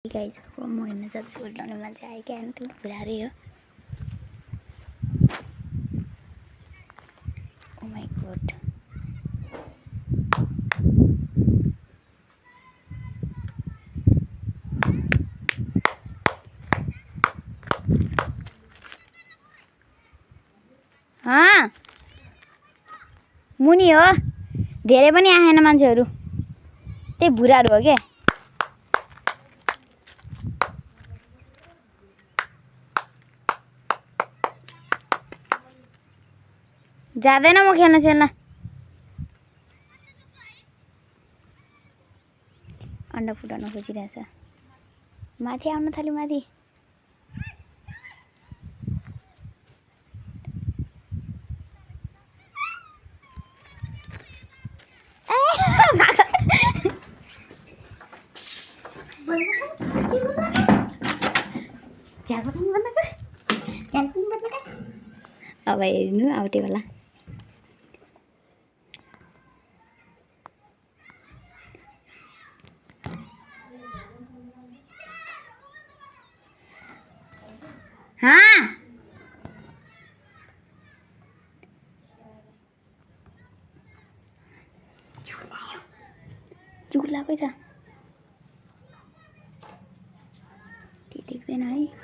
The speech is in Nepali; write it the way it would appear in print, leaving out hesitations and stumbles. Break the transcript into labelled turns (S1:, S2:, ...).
S1: गाइज अब म हेर्न जान्छु उल्टाउने मान्छे आयो क्या त्यो भुरारे हो। ओ माई गॉड हाँ मुनि हो धेरै पनि आएन मान्छेहरू त्यही भुराहरू हो के। जाँदैन म खेल्न अन्डा फुटाउन खोजिरहेछ। माथि आउन थाल्यो माथि। अब हेर्नु आउटे होला। हाँ चुकुर लाग्यो छ के देख्दैन है।